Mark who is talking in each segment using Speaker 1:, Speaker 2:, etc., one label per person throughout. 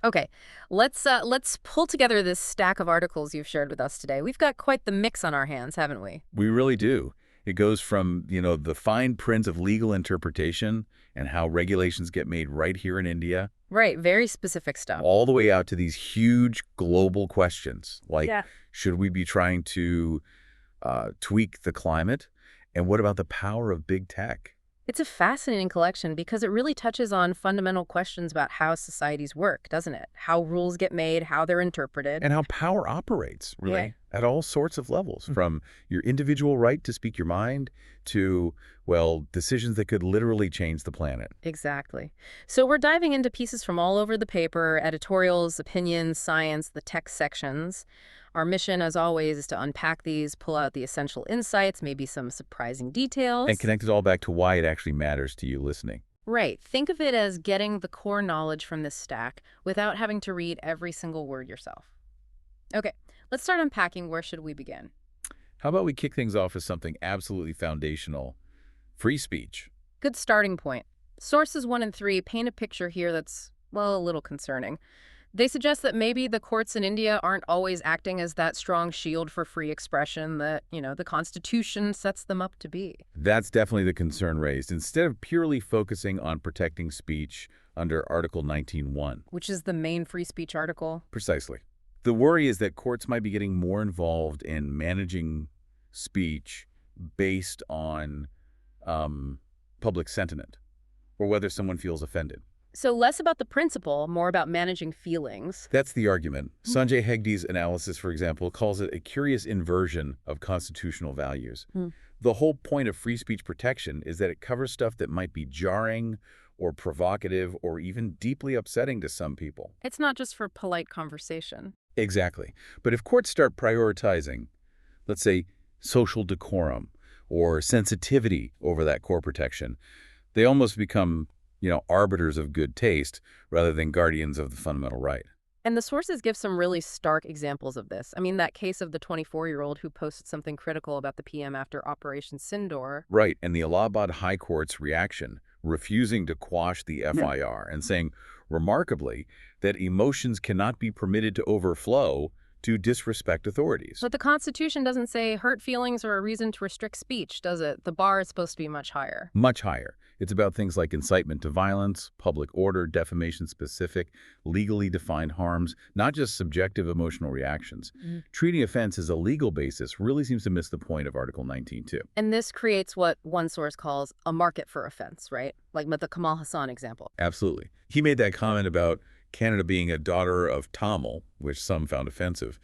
Speaker 1: Okay, let's pull together this stack of articles you've shared with us today. We've got quite the mix on our hands, haven't we?
Speaker 2: We really do. It goes from, the fine print of legal interpretation and how regulations get made right here in India,
Speaker 1: Right, very specific stuff.
Speaker 2: all the way out to these huge global questions like,
Speaker 1: Yeah.
Speaker 2: should we be trying to tweak the climate? And what about the power of big tech?
Speaker 1: It's a fascinating collection because it really touches on fundamental questions about how societies work, doesn't it? How rules get made, how they're interpreted.
Speaker 2: And how power operates,
Speaker 1: Yeah.
Speaker 2: really, at all sorts of levels, from your individual right to speak your mind to, well, decisions that could literally change the planet.
Speaker 1: Exactly. So we're diving into pieces from all over the paper, editorials, opinions, science, the text sections. Our mission, as always, is to unpack these, pull out the essential insights, maybe some surprising details.
Speaker 2: And connect it all back to why it actually matters to you listening.
Speaker 1: Right. Think of it as getting the core knowledge from this stack without having to read every single word yourself. Okay, let's start unpacking. Where should we begin?
Speaker 2: How about we kick things off with something absolutely foundational? Free speech.
Speaker 1: Good starting point. Sources 1 and 3 paint a picture here that's, well, a little concerning. They suggest that maybe the courts in India aren't always acting as that strong shield for free expression that, the Constitution sets them up to be.
Speaker 2: That's definitely the concern raised. Instead of purely focusing on protecting speech under Article 19.1.
Speaker 1: Which is the main free speech article.
Speaker 2: Precisely. The worry is that courts might be getting more involved in managing speech based on public sentiment or whether someone feels offended.
Speaker 1: So less about the principle, more about managing feelings.
Speaker 2: That's the argument. Sanjay Hegde's analysis, for example, calls it a curious inversion of constitutional values. The whole point of free speech protection is that it covers stuff that might be jarring or provocative or even deeply upsetting to some people.
Speaker 1: It's not just for polite conversation.
Speaker 2: Exactly. But if courts start prioritizing, let's say, social decorum or sensitivity over that core protection, they almost become arbiters of good taste rather than guardians of the fundamental right.
Speaker 1: And the sources give some really stark examples of this. I mean, that case of the 24-year-old who posted something critical about the PM after Operation Sindoor.
Speaker 2: Right, and the Allahabad High Court's reaction, refusing to quash the FIR and saying, remarkably, that emotions cannot be permitted to overflow to disrespect authorities.
Speaker 1: But the Constitution doesn't say hurt feelings are a reason to restrict speech, does it? The bar is supposed to be much higher.
Speaker 2: Much higher. It's about things like incitement to violence, public order, defamation-specific, legally defined harms, not just subjective emotional reactions. Treating offense as a legal basis really seems to miss the point of Article 19.2.
Speaker 1: And this creates what one source calls a market for offense, right? Like with the Kamal Haasan example.
Speaker 2: Absolutely. He made that comment about Canada being a daughter of Tamil, which some found offensive,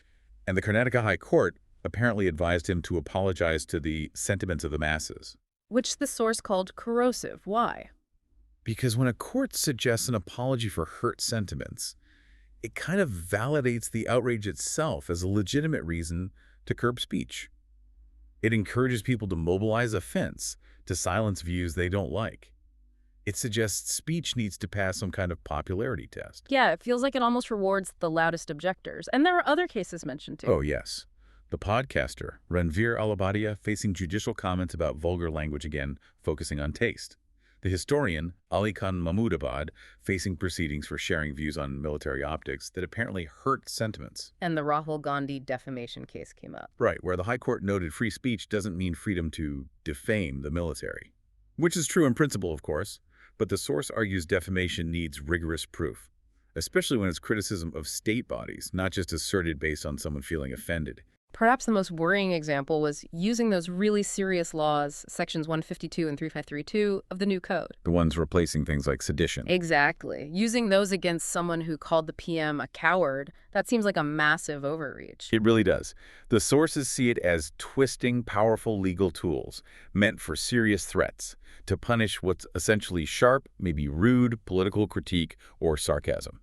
Speaker 2: and the Karnataka High Court apparently advised him to apologize to the sentiments of the masses.
Speaker 1: Which the source called corrosive. Why?
Speaker 2: Because when a court suggests an apology for hurt sentiments, it kind of validates the outrage itself as a legitimate reason to curb speech. It encourages people to mobilize offense, to silence views they don't like. It suggests speech needs to pass some kind of popularity test.
Speaker 1: Yeah, it feels like it almost rewards the loudest objectors. And there are other cases mentioned too.
Speaker 2: Oh, yes. The podcaster, Ranveer Alabadia, facing judicial comments about vulgar language again, focusing on taste. The historian, Ali Khan Mahmoodabad, facing proceedings for sharing views on military optics that apparently hurt sentiments.
Speaker 1: And the Rahul Gandhi defamation case came up.
Speaker 2: Right, where the High Court noted free speech doesn't mean freedom to defame the military. Which is true in principle, of course, but the source argues defamation needs rigorous proof, especially when it's criticism of state bodies, not just asserted based on someone feeling offended.
Speaker 1: Perhaps the most worrying example was using those really serious laws, sections 152 and 3532 of the new code.
Speaker 2: The ones replacing things like sedition.
Speaker 1: Exactly. Using those against someone who called the PM a coward, that seems like a massive overreach.
Speaker 2: It really does. The sources see it as twisting powerful legal tools meant for serious threats to punish what's essentially sharp, maybe rude, political critique or sarcasm.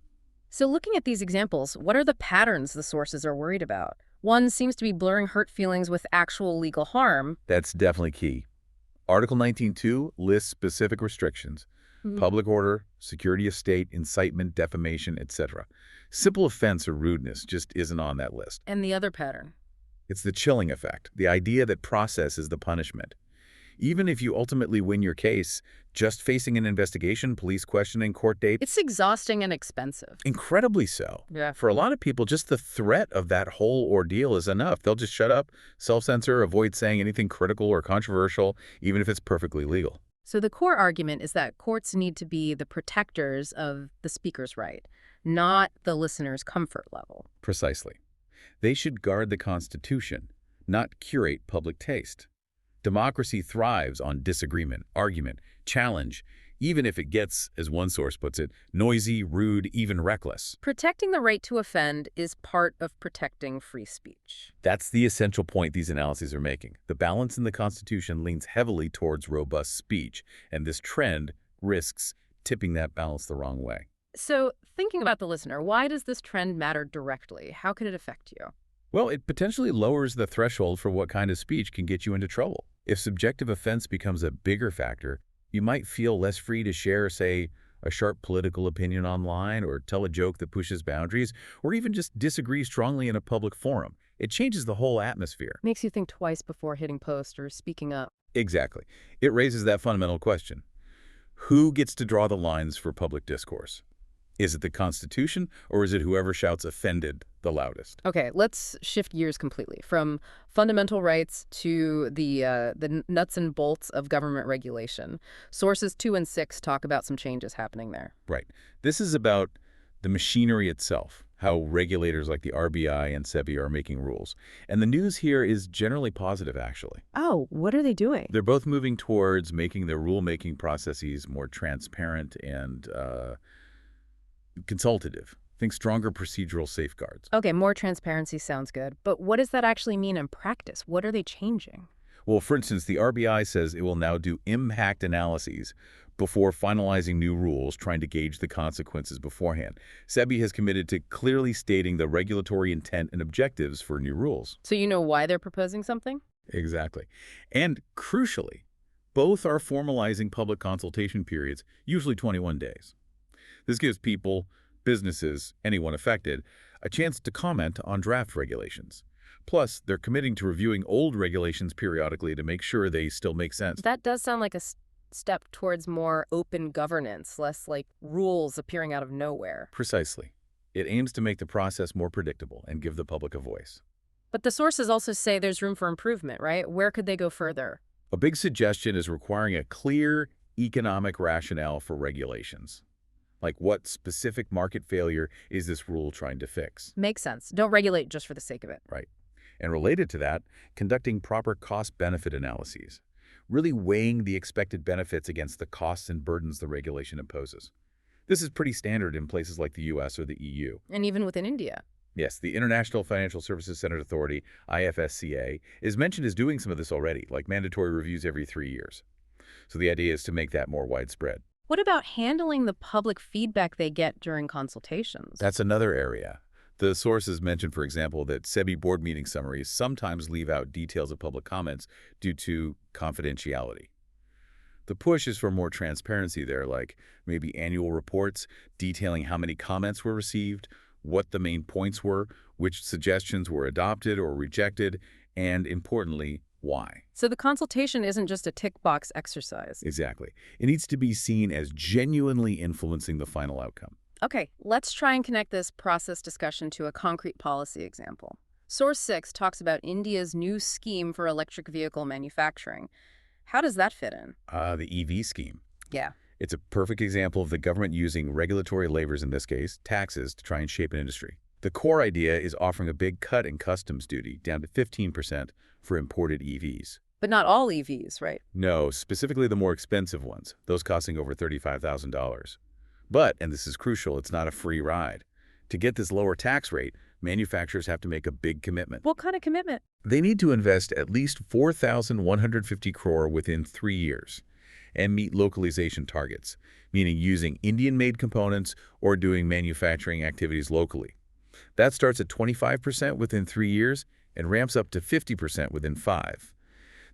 Speaker 1: So looking at these examples, what are the patterns the sources are worried about? One seems to be blurring hurt feelings with actual legal harm.
Speaker 2: That's definitely key. Article 19.2 lists specific restrictions: public order, security of state, incitement, defamation, etc. Simple offense or rudeness just isn't on that list.
Speaker 1: And the other pattern?
Speaker 2: It's the chilling effect, the idea that process is the punishment. Even if you ultimately win your case, just facing an investigation, police questioning, court date,
Speaker 1: It's exhausting and expensive.
Speaker 2: incredibly so.
Speaker 1: Yeah.
Speaker 2: For a lot of people, just the threat of that whole ordeal is enough. They'll just shut up, self-censor, avoid saying anything critical or controversial, even if it's perfectly legal.
Speaker 1: So the core argument is that courts need to be the protectors of the speaker's right, not the listener's comfort level.
Speaker 2: Precisely. They should guard the Constitution, not curate public taste. Democracy thrives on disagreement, argument, challenge, even if it gets, as one source puts it, noisy, rude, even reckless.
Speaker 1: Protecting the right to offend is part of protecting free speech.
Speaker 2: That's the essential point these analyses are making. The balance in the Constitution leans heavily towards robust speech, and this trend risks tipping that balance the wrong way.
Speaker 1: So, thinking about the listener, why does this trend matter directly? How could it affect you?
Speaker 2: Well, it potentially lowers the threshold for what kind of speech can get you into trouble. If subjective offense becomes a bigger factor, you might feel less free to share, say, a sharp political opinion online or tell a joke that pushes boundaries, or even just disagree strongly in a public forum. It changes the whole atmosphere.
Speaker 1: Makes you think twice before hitting post or speaking up.
Speaker 2: Exactly. It raises that fundamental question. Who gets to draw the lines for public discourse? Is it the Constitution, or is it whoever shouts offended the loudest?
Speaker 1: Okay, let's shift gears completely from fundamental rights to the nuts and bolts of government regulation. Sources 2 and 6 talk about some changes happening there.
Speaker 2: Right. This is about the machinery itself, how regulators like the RBI and SEBI are making rules. And the news here is generally positive, actually.
Speaker 1: Oh, what are they doing?
Speaker 2: They're both moving towards making their rulemaking processes more transparent and consultative. Think stronger procedural safeguards.
Speaker 1: Okay, more transparency sounds good, but what does that actually mean in practice? What are they changing?
Speaker 2: Well, for instance, the RBI says it will now do impact analyses before finalizing new rules, trying to gauge the consequences beforehand. SEBI has committed to clearly stating the regulatory intent and objectives for new rules.
Speaker 1: So you know why they're proposing something?
Speaker 2: Exactly. And crucially, both are formalizing public consultation periods, usually 21 days. This gives people, businesses, anyone affected, a chance to comment on draft regulations. Plus, they're committing to reviewing old regulations periodically to make sure they still make sense.
Speaker 1: That does sound like a step towards more open governance, less like rules appearing out of nowhere.
Speaker 2: Precisely. It aims to make the process more predictable and give the public a voice.
Speaker 1: But the sources also say there's room for improvement, right? Where could they go further?
Speaker 2: A big suggestion is requiring a clear economic rationale for regulations. Like, what specific market failure is this rule trying to fix?
Speaker 1: Makes sense. Don't regulate just for the sake of it.
Speaker 2: Right. And related to that, conducting proper cost-benefit analyses, really weighing the expected benefits against the costs and burdens the regulation imposes. This is pretty standard in places like the US or the EU.
Speaker 1: And even within India.
Speaker 2: Yes, the International Financial Services Centre Authority, IFSCA, is mentioned as doing some of this already, like mandatory reviews every 3 years. So the idea is to make that more widespread.
Speaker 1: What about handling the public feedback they get during consultations?
Speaker 2: That's another area. The sources mentioned, for example, that SEBI board meeting summaries sometimes leave out details of public comments due to confidentiality. The push is for more transparency there, like maybe annual reports detailing how many comments were received, what the main points were, which suggestions were adopted or rejected, and importantly, why.
Speaker 1: So the consultation isn't just a tick box exercise.
Speaker 2: Exactly. It needs to be seen as genuinely influencing the final outcome.
Speaker 1: Okay, let's try and connect this process discussion to a concrete policy example. Source 6 talks about India's new scheme for electric vehicle manufacturing. How does that fit in?
Speaker 2: The EV scheme.
Speaker 1: Yeah.
Speaker 2: It's a perfect example of the government using regulatory levers, in this case, taxes, to try and shape an industry. The core idea is offering a big cut in customs duty, down to 15% for imported EVs.
Speaker 1: But not all EVs, right?
Speaker 2: No, specifically the more expensive ones, those costing over $35,000. But, and this is crucial, it's not a free ride. To get this lower tax rate, manufacturers have to make a big commitment.
Speaker 1: What kind of commitment?
Speaker 2: They need to invest at least 4,150 crore within 3 years and meet localization targets, meaning using Indian-made components or doing manufacturing activities locally. That starts at 25% within 3 years and ramps up to 50% within 5.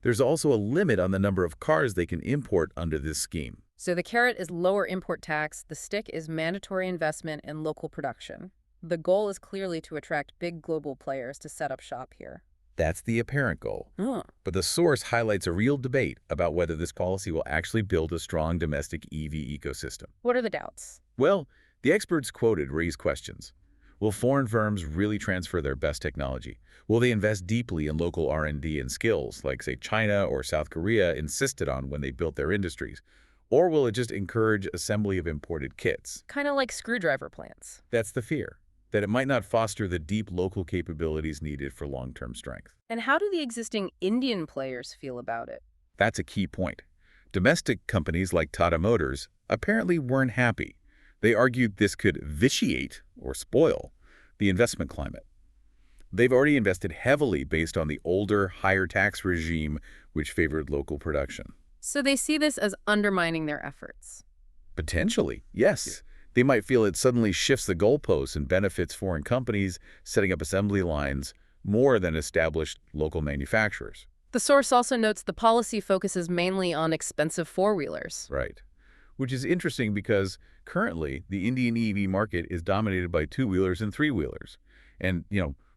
Speaker 2: There's also a limit on the number of cars they can import under this scheme.
Speaker 1: So the carrot is lower import tax, the stick is mandatory investment in local production. The goal is clearly to attract big global players to set up shop here.
Speaker 2: That's the apparent goal.
Speaker 1: Huh.
Speaker 2: But the source highlights a real debate about whether this policy will actually build a strong domestic EV ecosystem.
Speaker 1: What are the doubts?
Speaker 2: Well, the experts quoted raise questions. Will foreign firms really transfer their best technology? Will they invest deeply in local R&D and skills, like, say, China or South Korea insisted on when they built their industries? Or will it just encourage assembly of imported kits?
Speaker 1: Kind of like screwdriver plants.
Speaker 2: That's the fear, that it might not foster the deep local capabilities needed for long-term strength.
Speaker 1: And how do the existing Indian players feel about it?
Speaker 2: That's a key point. Domestic companies like Tata Motors apparently weren't happy. They argued this could vitiate or spoil the investment climate. They've already invested heavily based on the older, higher tax regime which favored local production.
Speaker 1: So they see this as undermining their efforts.
Speaker 2: Potentially, yes. They might feel it suddenly shifts the goalposts and benefits foreign companies setting up assembly lines more than established local manufacturers.
Speaker 1: The source also notes the policy focuses mainly on expensive four-wheelers.
Speaker 2: Right. Which is interesting because currently the Indian EV market is dominated by two-wheelers and three-wheelers. And,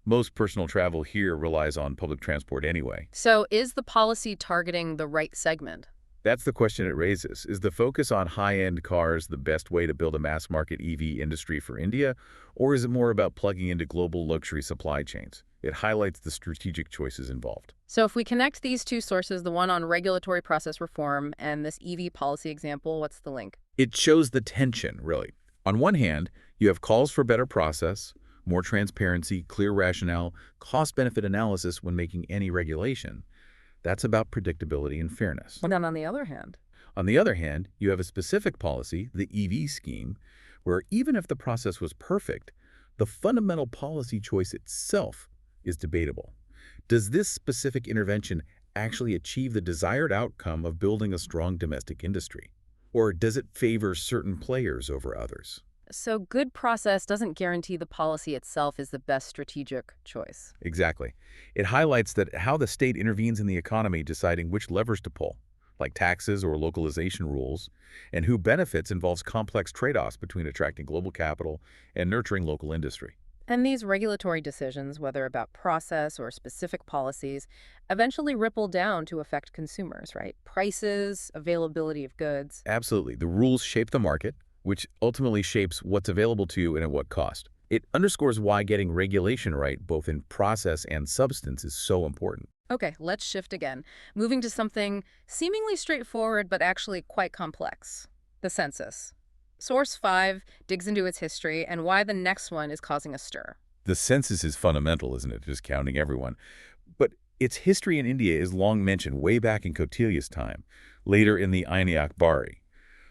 Speaker 2: most personal travel here relies on public transport anyway.
Speaker 1: So is the policy targeting the right segment?
Speaker 2: That's the question it raises. Is the focus on high-end cars the best way to build a mass-market EV industry for India, or is it more about plugging into global luxury supply chains? It highlights the strategic choices involved.
Speaker 1: So if we connect these two sources, the one on regulatory process reform and this EV policy example, what's the link?
Speaker 2: It shows the tension, really. On one hand, you have calls for better process, more transparency, clear rationale, cost-benefit analysis when making any regulation. That's about predictability and fairness.
Speaker 1: But then on the other hand,
Speaker 2: you have a specific policy, the EV scheme, where even if the process was perfect, the fundamental policy choice itself is debatable. Does this specific intervention actually achieve the desired outcome of building a strong domestic industry? Or does it favor certain players over others?
Speaker 1: so good process doesn't guarantee the policy itself is the best strategic choice.
Speaker 2: Exactly. It highlights that how the state intervenes in the economy deciding which levers to pull, like taxes or localization rules, and who benefits involves complex trade-offs between attracting global capital and nurturing local industry.
Speaker 1: And these regulatory decisions, whether about process or specific policies, eventually ripple down to affect consumers, right? Prices, availability of goods.
Speaker 2: Absolutely. The rules shape the market, which ultimately shapes what's available to you and at what cost. It underscores why getting regulation right, both in process and substance, is so important.
Speaker 1: Okay, let's shift again, moving to something seemingly straightforward but actually quite complex: the census. Source 5 digs into its history and why the next one is causing a stir.
Speaker 2: The census is fundamental, isn't it? Just counting everyone. But its history in India is long mentioned way back in Kautilya's time, later in the Aine Akbari.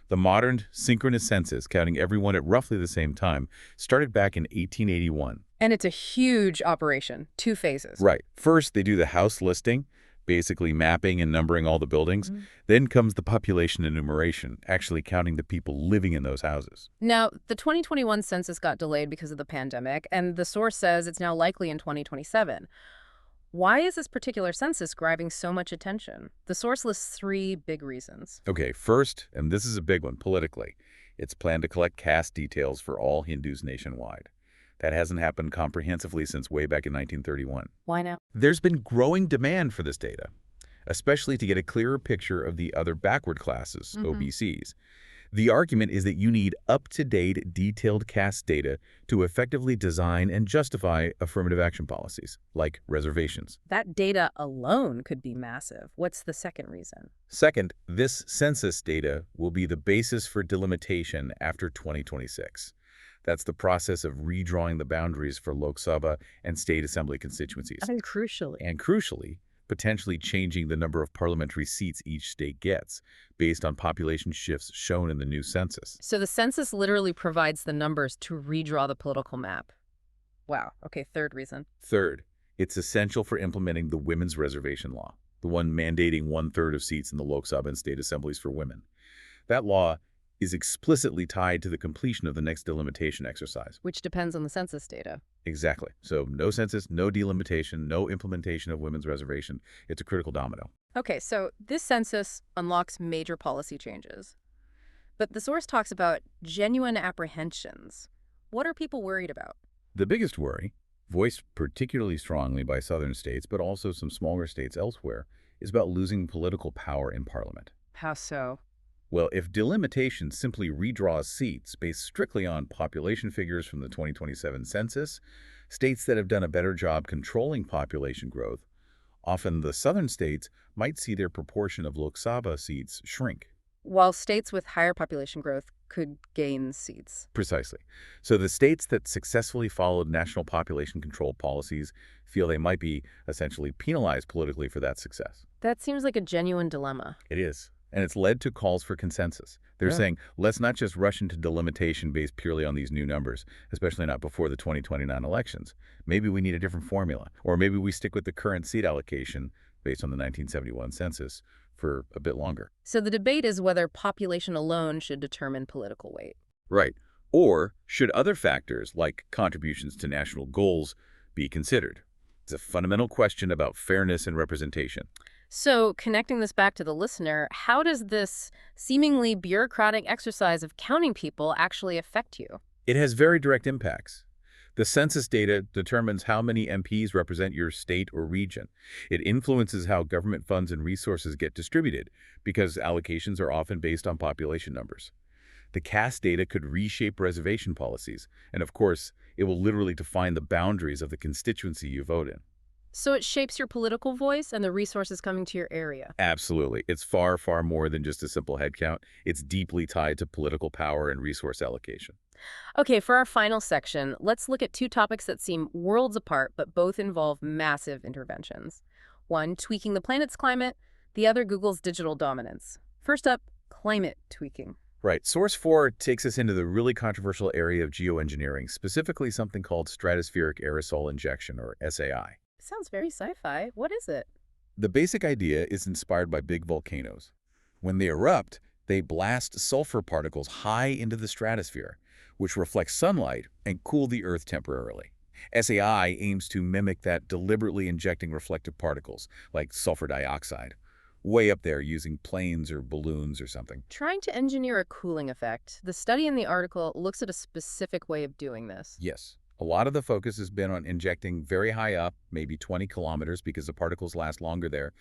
Speaker 2: The modern synchronous census, counting everyone at roughly the same time, started back in 1881.
Speaker 1: And it's a huge operation, 2 phases.
Speaker 2: Right. First, they do the house listing, basically mapping and numbering all the buildings. Then comes the population enumeration, actually counting the people living in those houses.
Speaker 1: Now, the 2021 census got delayed because of the pandemic, and the source says it's now likely in 2027. Why is this particular census grabbing so much attention? The source lists 3 big reasons.
Speaker 2: Okay, first, and this is a big one politically, it's planned to collect caste details for all Hindus nationwide. That hasn't happened comprehensively since way back in 1931.
Speaker 1: Why now?
Speaker 2: There's been growing demand for this data, especially to get a clearer picture of the other backward classes, OBCs. The argument is that you need up-to-date, detailed caste data to effectively design and justify affirmative action policies, like reservations.
Speaker 1: That data alone could be massive. What's the second reason?
Speaker 2: Second, this census data will be the basis for delimitation after 2026. That's the process of redrawing the boundaries for Lok Sabha and state assembly constituencies.
Speaker 1: And crucially,
Speaker 2: potentially changing the number of parliamentary seats each state gets based on population shifts shown in the new census.
Speaker 1: so the census literally provides the numbers to redraw the political map. Wow. Okay, third reason.
Speaker 2: Third, it's essential for implementing the women's reservation law, the one mandating 1/3 of seats in the Lok Sabha and state assemblies for women. That law is explicitly tied to the completion of the next delimitation exercise.
Speaker 1: Which depends on the census data.
Speaker 2: Exactly. So no census, no delimitation, no implementation of women's reservation. It's a critical domino.
Speaker 1: Okay, so this census unlocks major policy changes. But the source talks about genuine apprehensions. What are people worried about?
Speaker 2: The biggest worry voiced particularly strongly by southern states, but also some smaller states elsewhere, is about losing political power in parliament.
Speaker 1: How so?
Speaker 2: Well, if delimitation simply redraws seats based strictly on population figures from the 2027 census, states that have done a better job controlling population growth, often the southern states, might see their proportion of Lok Sabha seats shrink.
Speaker 1: While states with higher population growth could gain seats.
Speaker 2: Precisely. So the states that successfully followed national population control policies feel they might be essentially penalized politically for that success.
Speaker 1: That seems like a genuine dilemma.
Speaker 2: It is. And it's led to calls for consensus. They're
Speaker 1: Yeah.
Speaker 2: saying, let's not just rush into delimitation based purely on these new numbers, especially not before the 2029 elections. Maybe we need a different formula. Or maybe we stick with the current seat allocation based on the 1971 census for a bit longer.
Speaker 1: So the debate is whether population alone should determine political weight.
Speaker 2: Right. Or should other factors, like contributions to national goals, be considered? It's a fundamental question about fairness and representation.
Speaker 1: So, connecting this back to the listener, how does this seemingly bureaucratic exercise of counting people actually affect you?
Speaker 2: It has very direct impacts. The census data determines how many MPs represent your state or region. It influences how government funds and resources get distributed, because allocations are often based on population numbers. The CAST data could reshape reservation policies, and of course, it will literally define the boundaries of the constituency you vote in.
Speaker 1: So it shapes your political voice and the resources coming to your area.
Speaker 2: Absolutely. It's far, far more than just a simple head count. It's deeply tied to political power and resource allocation.
Speaker 1: Okay, for our final section, let's look at two topics that seem worlds apart, but both involve massive interventions. One, tweaking the planet's climate, the other, Google's digital dominance. First up, climate tweaking.
Speaker 2: Right. Source 4 takes us into the really controversial area of geoengineering, specifically something called stratospheric aerosol injection, or SAI.
Speaker 1: Sounds very sci-fi. What is it?
Speaker 2: The basic idea is inspired by big volcanoes. When they erupt, they blast sulfur particles high into the stratosphere, which reflects sunlight and cool the Earth temporarily. SAI aims to mimic that, deliberately injecting reflective particles, like sulfur dioxide, way up there using planes or balloons or something.
Speaker 1: Trying to engineer a cooling effect. The study in the article looks at a specific way of doing this.
Speaker 2: Yes. A lot of the focus has been on injecting very high up, maybe 20 kilometers, because the particles last longer there.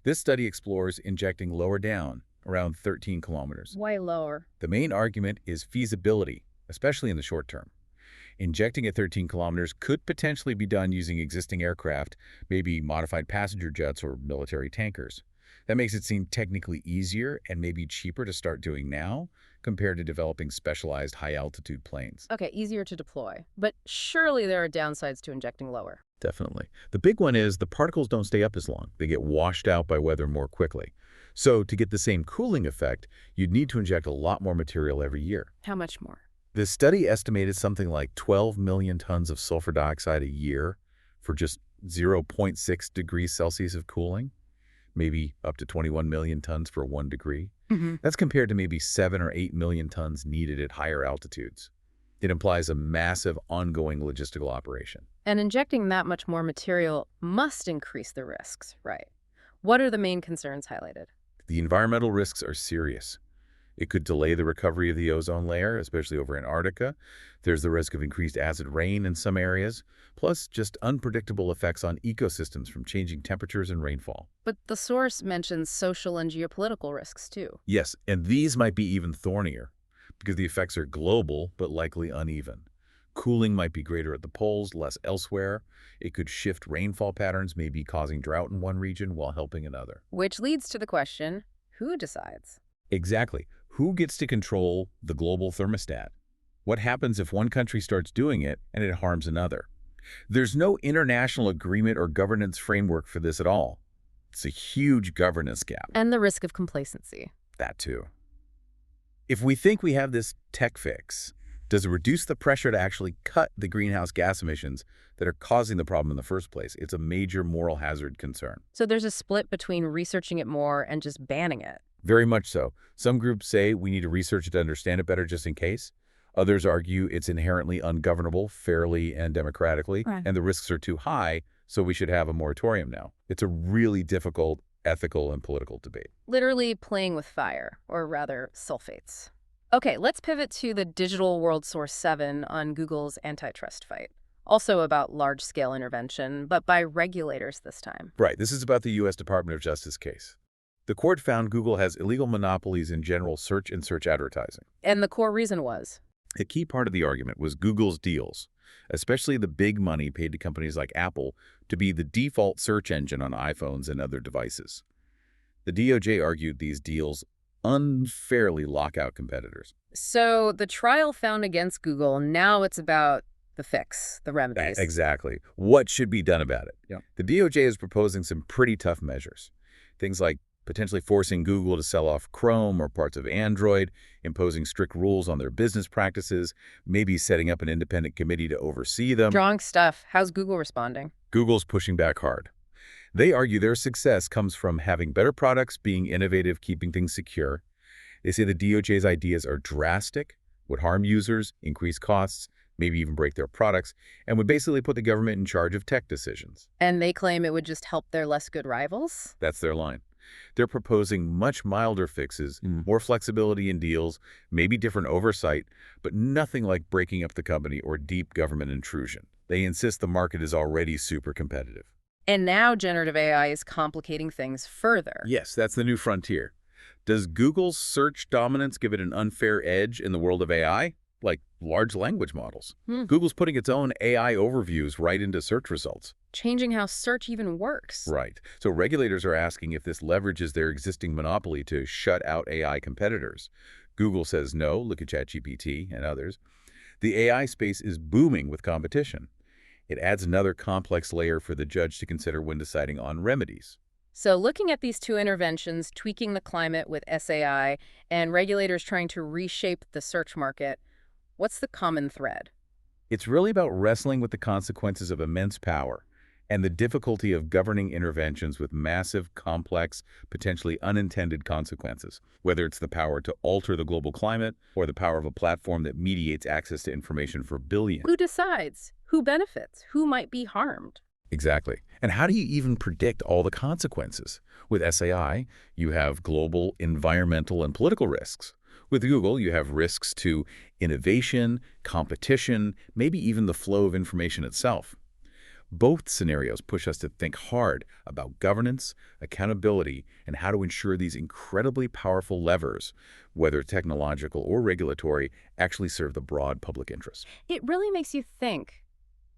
Speaker 2: This study explores injecting lower down, around 13 kilometers.
Speaker 1: Why lower?
Speaker 2: The main argument is feasibility, especially in the short term. Injecting at 13 kilometers could potentially be done using existing aircraft, maybe modified passenger jets or military tankers. That makes it seem technically easier and maybe cheaper to start doing now compared to developing specialized high-altitude planes.
Speaker 1: Okay, easier to deploy. But surely there are downsides to injecting lower.
Speaker 2: Definitely. The big one is the particles don't stay up as long. They get washed out by weather more quickly. So to get the same cooling effect, you'd need to inject a lot more material every year.
Speaker 1: How much more?
Speaker 2: The study estimated something like 12 million tons of sulfur dioxide a year for just 0.6 degrees Celsius of cooling, maybe up to 21 million tons for 1 degree. That's compared to maybe 7 or 8 million tons needed at higher altitudes. It implies a massive ongoing logistical operation.
Speaker 1: And injecting that much more material must increase the risks, right? What are the main concerns highlighted?
Speaker 2: The environmental risks are serious. It could delay the recovery of the ozone layer, especially over Antarctica. There's the risk of increased acid rain in some areas, plus just unpredictable effects on ecosystems from changing temperatures and rainfall.
Speaker 1: But the source mentions social and geopolitical risks, too.
Speaker 2: Yes, and these might be even thornier, because the effects are global but likely uneven. Cooling might be greater at the poles, less elsewhere. It could shift rainfall patterns, maybe causing drought in one region while helping another.
Speaker 1: Which leads to the question, who decides?
Speaker 2: Exactly. Who gets to control the global thermostat? What happens if one country starts doing it and it harms another? There's no international agreement or governance framework for this at all. It's a huge governance gap.
Speaker 1: And the risk of complacency.
Speaker 2: That too. If we think we have this tech fix, does it reduce the pressure to actually cut the greenhouse gas emissions that are causing the problem in the first place? It's a major moral hazard concern.
Speaker 1: So there's a split between researching it more and just banning it.
Speaker 2: Very much so. Some groups say we need to research it to understand it better just in case. Others argue it's inherently ungovernable, fairly and democratically, and the risks are too high, so we should have a moratorium now. It's a really difficult ethical and political debate.
Speaker 1: Literally playing with fire, or rather, sulfates. Okay, let's pivot to the digital world source 7 on Google's antitrust fight. Also about large-scale intervention, but by regulators this time.
Speaker 2: Right, this is about the U.S. Department of Justice case. The court found Google has illegal monopolies in general search and search advertising.
Speaker 1: And the core reason was?
Speaker 2: A key part of the argument was Google's deals, especially the big money paid to companies like Apple to be the default search engine on iPhones and other devices. The DOJ argued these deals unfairly lock out competitors.
Speaker 1: So the trial found against Google, now it's about the fix, the remedies.
Speaker 2: Exactly. What should be done about it?
Speaker 3: Yeah.
Speaker 2: The DOJ is proposing some pretty tough measures. Things like potentially forcing Google to sell off Chrome or parts of Android, imposing strict rules on their business practices, maybe setting up an independent committee to oversee them.
Speaker 1: Strong stuff. How's Google responding?
Speaker 2: Google's pushing back hard. They argue their success comes from having better products, being innovative, keeping things secure. They say the DOJ's ideas are drastic, would harm users, increase costs, maybe even break their products, and would basically put the government in charge of tech decisions.
Speaker 1: And they claim it would just help their less good rivals?
Speaker 2: That's their line. They're proposing much milder fixes, more flexibility in deals, maybe different oversight, but nothing like breaking up the company or deep government intrusion. They insist the market is already super competitive.
Speaker 1: And now generative AI is complicating things further.
Speaker 2: Yes, that's the new frontier. Does Google's search dominance give it an unfair edge in the world of AI? Like large language models. Google's putting its own AI overviews right into search results.
Speaker 1: Changing how search even works.
Speaker 2: Right. So regulators are asking if this leverages their existing monopoly to shut out AI competitors. Google says no, look at ChatGPT and others. The AI space is booming with competition. It adds another complex layer for the judge to consider when deciding on remedies.
Speaker 1: So looking at these two interventions, tweaking the climate with SAI and regulators trying to reshape the search market, what's the common thread?
Speaker 2: It's really about wrestling with the consequences of immense power and the difficulty of governing interventions with massive, complex, potentially unintended consequences, whether it's the power to alter the global climate or the power of a platform that mediates access to information for billions.
Speaker 1: Who decides? Who benefits? Who might be harmed?
Speaker 2: Exactly. And how do you even predict all the consequences? With SAI, you have global, environmental, and political risks. With Google, you have risks to innovation, competition, maybe even the flow of information itself. Both scenarios push us to think hard about governance, accountability, and how to ensure these incredibly powerful levers, whether technological or regulatory, actually serve the broad public interest.
Speaker 1: It really makes you think.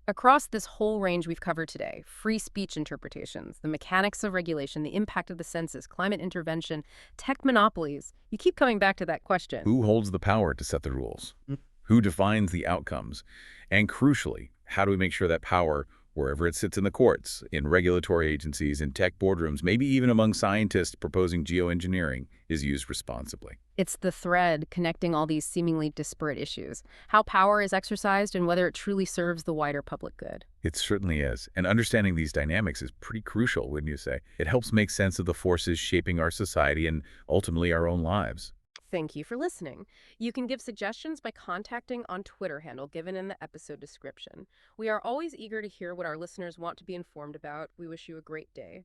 Speaker 1: Across this whole range we've covered today, free speech interpretations, the mechanics of regulation, the impact of the census, climate intervention, tech monopolies, you keep coming back to that question.
Speaker 2: Who holds the power to set the rules? Who defines the outcomes? And crucially, how do we make sure that power, wherever it sits in the courts, in regulatory agencies, in tech boardrooms, maybe even among scientists proposing geoengineering, is used responsibly?
Speaker 1: It's the thread connecting all these seemingly disparate issues, how power is exercised and whether it truly serves the wider public good.
Speaker 2: It certainly is. And understanding these dynamics is pretty crucial, wouldn't you say? It helps make sense of the forces shaping our society and ultimately our own lives.
Speaker 1: Thank you for listening. You can give suggestions by contacting on Twitter handle given in the episode description. We are always eager to hear what our listeners want to be informed about. We wish you a great day.